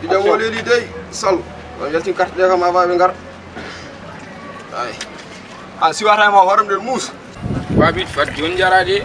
Tidak boleh di day sal. Yaltin carte de ma va ngar. Ay. An si wata ma horam de mus. Babit fat jon jarade.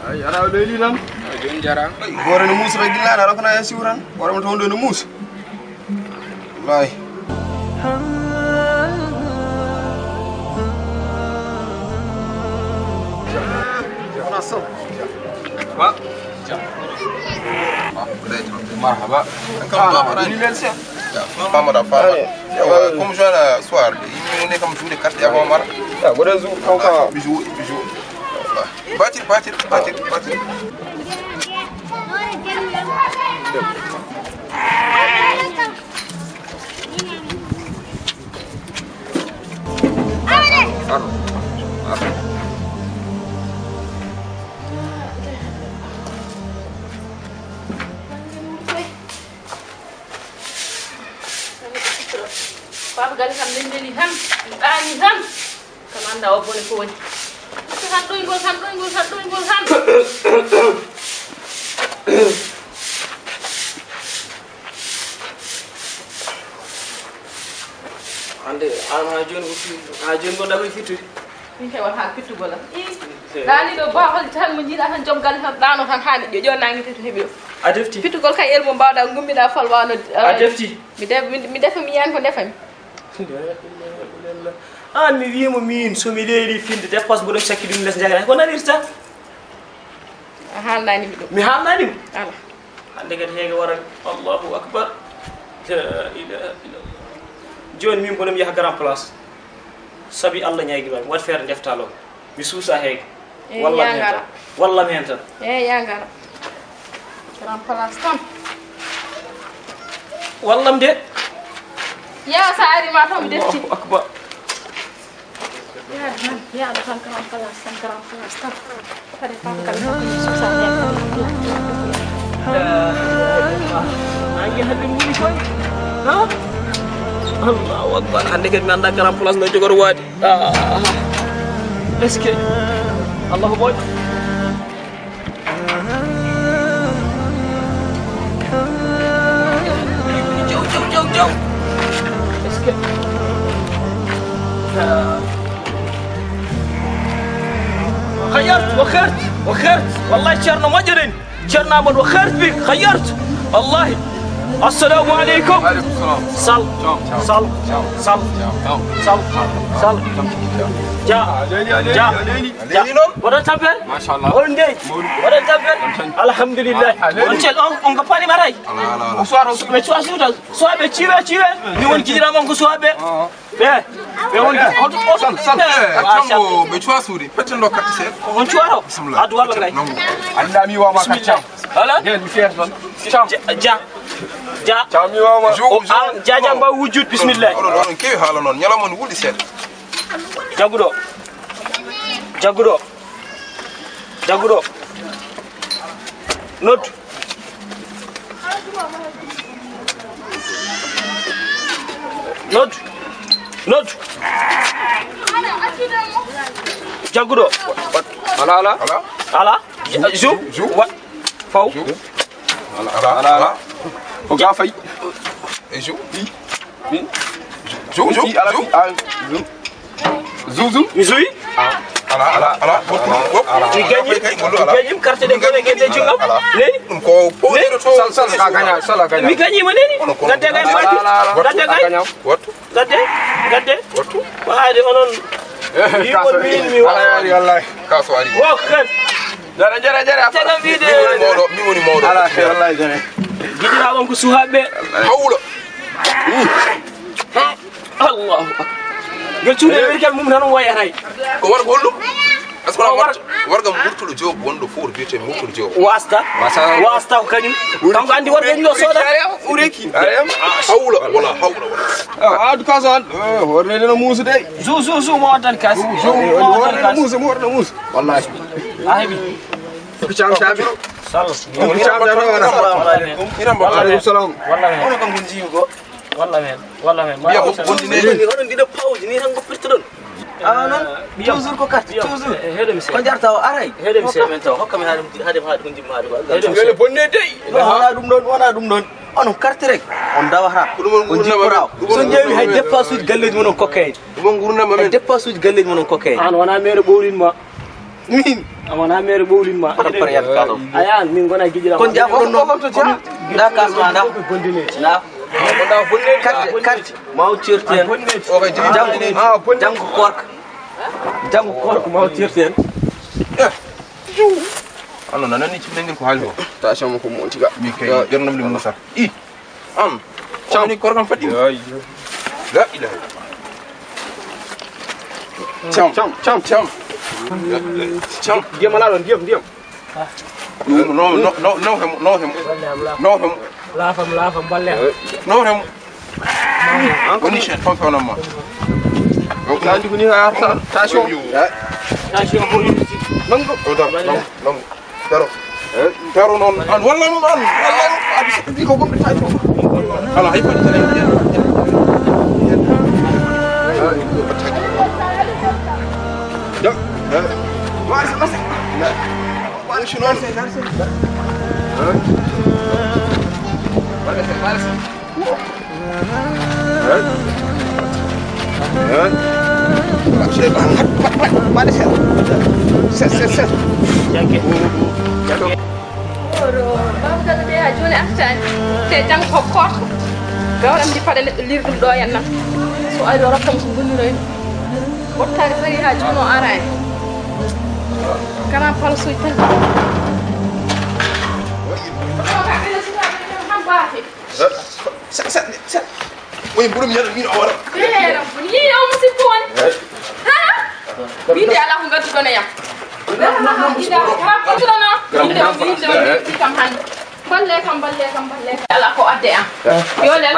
Ay ara leeli nam. Jon jara. Gore no mus rek gillana rokna ya siwran. Horam to hondo no mus. Wallahi. Nasıl? Bak. Marhaba. Fama da fama. Como já na soir, e não é como tudo carte avant mar. Agora zo kauka bijou. Batir. Papa gali kam lendeli tan ɗani tan kam anda o bone ko woni tan ɗoygol tan ande an ha joni gonɗa koye fittude min hewata fittugol am ɗani ɗo bahol tan mo jiiɗa tan joom galle tan ɗano tan hani ƴoƴo nanguete to heeɓi o a defti fittugol kay elmo mbawɗa gummiɗa fal wano a defti mi defa mi yani ko defami an mi wimo min somi leeli finde dépense mboɗo sakki ɗum less jagana ko nanirta a haalnanimi ɗum mi haalnanimo ala hande kadi heege warani allahu akbar la ilaha illallah joni min bonomi yaha grand place sabi allah ñaygimami wat feere deftalo mi suusa heege wallam hen tan ya ngara grand place tan wallam de ya sa arima tan mi defti allahu akbar ya tan grand place tan kadi papa kala ko mi suusa heege nangi hadde muni koy ha allahu akbar hande kadi mi anda grand place no jogor waadi est ce que allahu boy jaw est ce que خيرت وخرت والله شرنا مجرن شرنا من وخرت بك خيرت والله السلام عليكم وعليكم السلام. صل جا ودن تابل ما شاء الله. ودن تابل الحمد لله ونشل on ka pani maray me suasuda soabe ciwe ni won jidira mon ko soabe be won Chambo be suasude petendo carte set. on cuaro adu wala lay Anda mi wa ma ka cham. hala Del mi fier don. Cham. Ja Cham mi wa ma. jaja ba wujud bismillah On kewi hala non nyalamon wuli set. Jagudo not Jagudo ala Jou what Fau ala o ga fay e jou Zou Misui ala mi gañi carte de gone gende jungam neni ko poɗeɗo to sala gaña mi gañima neni gadde gay maki gadde gay gadde waade onon yimon min mi wallahi kaso ari wokkan jara taga wiide mi woni mawɗo ala wallahi jare giɗira on ko suhaɓe hawla allahu akbar ngel cuuɗe werkel mum tan wayatay ko war gollum asmara wargam murtuɗo job wonɗo fof to biyete murtuɗo job wasta ko kañum kanko andi worɓe ni o sooda ureki hawla wala adu kaso an hornede no muusu de zu mo waddan kas muusu wallahi a heeɓi ko cham chabi sall alaikum salam ono kam gon jiigo walla men biya ko gondine onon ɗiɗo pawji ni tan goppirta ɗon non toujours ko carte toujours heɗo mi ko jarta o aray heɗo mi hokkamen taw hokkami haade ko jimma haade ko ngene bonne dey wona ɗum ɗon onon carte rek on dawata on jipporaw so ƴeewi hay dépense uji galleji monon kokkeyde ɗum gurnama men dépense uji galleji monon kokkeyde an wona mere ɓowlinma min wona mere ɓowlinma ayan min gona giƴira kon jafoɗon noon da kasma da gondine na onda bonne carte maw certen o kay jango korka maw certen ano nanani cimɗengel ko haali ko station ko mo tiga mi kay ƴernamde moussa an camni korkam faɗɗi la ilaha cam ndiyam ala ɗon ndiyam no hem laafam balle no hem woni chet fam fewnamma andi ko ni ha station nango daro noon an walla ɗum an adi sikki ko gomɓe tawi to ala hay foti tan babagal de ha joni artani te jang ko korko gawɗam di paɗa neɗɗo lirɗum ɗo hen nan so ari o rokkam ko gonniroyno wottade tari ha joni o arani kana palsuji tan woni ɓuurum ñande min o wara yi o musidɗo woni ha winde ala ko gadduɗon e yam kam hande balle kam ala ko adde am yolel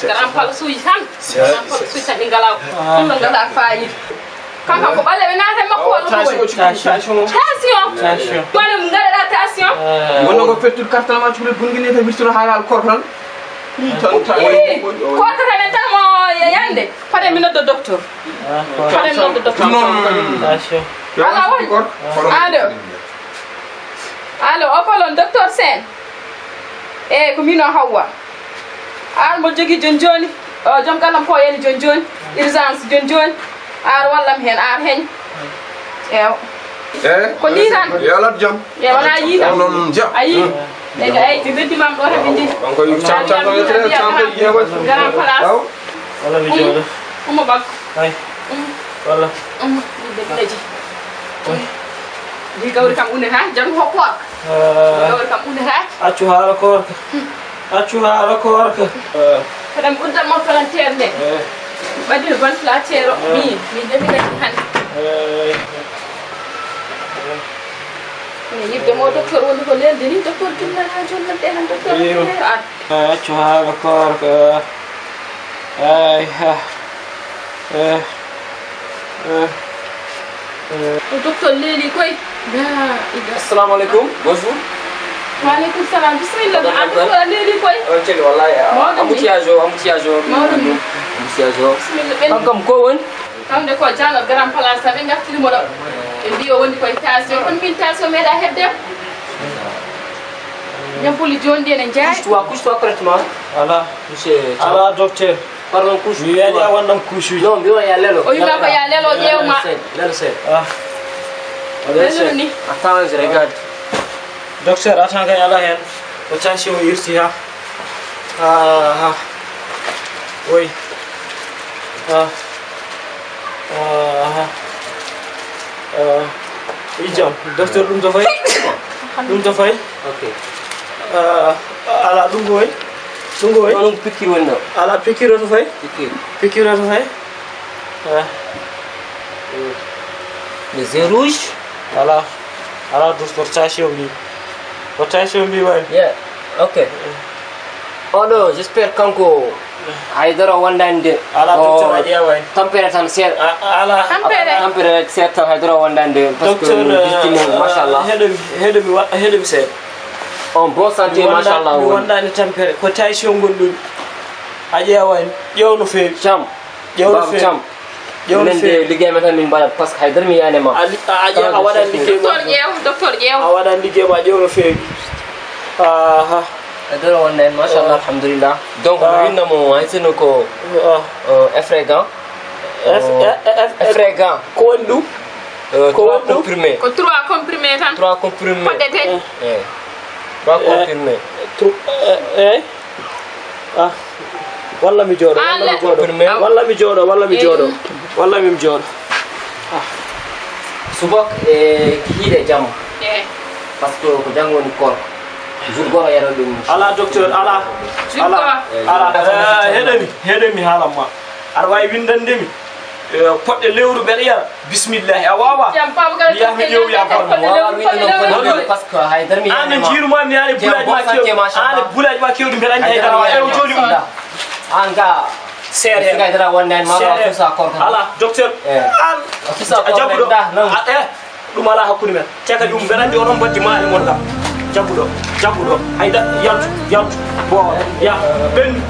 garan palsuji tan ɗi ngalaw ɗum ɗo gaɗa fayida kankan ko ɓalle ɓe naata makko walla tension ɗone gaɗaɗa tension wonno ko fettude carte ma cuure gonguine tan wirtuno haala korko korkata men tan mo yande fade mi noddo docteur ala woni allo o palon docteur Sen e ko min o Hawwa ar mo jogi joni joom gallam ko yani joni urgence joni ar wallam hen ar heñ ew ko ni tan yalat jam e wona yi tan non jam ayi ega ay ti beddimam ɗo heɓe ndi on koy cham garan place walla mi jooɗo umo baggo ay walla deji ndi gawri kam uneta jango ho korka gawri kam uneta accu haala korka kadam ɓuddam moftolantére nde ɓaddino ventilateur o min defi gati hande ene yibde mo docteur woni ko lelde ni docteur dimnan ha joni nan ɗenan docteur an accu haala korka ay o docteur leeli koy assalamu alaikum bonjour waleykum salam bisimilla an docteur leeli koy on celi wallahi embouteillage o mawɗum ni embouteillage o bisimilla ɓen kankam ko woni kamde ko jallo grand place tan ɓe gartirimo ɗo ɓe mbi o woni koye tension kono min tension meeɗa heɓdem ñampuli joni ndi ene jeeya couche toi correctement ala monsieur ala docteur parlons couche. mi wiyaani a wonnam couche uji. Non mbiwa ya lelo. O wima ko ya lelo ƴeewma. Lelo c'est. Lelo ni. Attends, je regarde. Docteur atan kay ala hen ko tension yirti ha oui ijam docteur ɗum to fay Ok. ala ɗum ko way Non piqûre wonno. ala piqûre to fay piqûre to fay Les yeux rouges. ala docteur tension mbi way Yeah. Ok. Oh non, j'espère kanko haydara wondande. ala docteur a ƴeeway Tampere tan seeɗa. ala Tampere seeɗa tan haydara wondande. Parce que docteur machallah. heɗomi seeɗa On bon santé machallah. mi wondani tampere ko tension gonɗum a ƴeewani ƴewno feewi Cham. ƴewno Baba feewi Cham. ƴewno Minen de feewi liggéey men tan min mbaɗat par ce que haydara mi yiyani ma. a waɗan liggey ma Docteur ƴeew. a waɗan liggey ma ƴewno feewi Haydara wondani machallah alhamdulillah. Donc mi winnamo haysino ko effragant. Effragant. ko woni ɗum Ko woni comprimé. Ko 3 comprimé tan. 3 comprimés. Poɗɗete. 3 comprimés. eyyi walla mi jooɗo Comprimé. walla mi jooɗo walla mimi jooɗo Subak e hiiɗe jamma. Eh. Par ce que ko janngo woni korko. Jour goto yara ɗum. ala docteur ala heɗemi haalanma aɗa wawi windandemi poɗɗe lewru mbeɗa yara bisimillahi a wawa Jam Babacar. Biya mi ƴeew Par ce que haydara mi an yiyani ma. jiirumami ani bulaji ma kewɗi mbeɗa andi haydara wa ew joni ɗum An ga seere hen haydara wondani ma wa fusa korko. ala docteur an Fusa a jabbuɗo non. ɗum ala hakkude men te kadi ɗum mbeɗa andi oɗon baddi maali mon kam jabbuɗo hayda yaltu bo ya ɓendu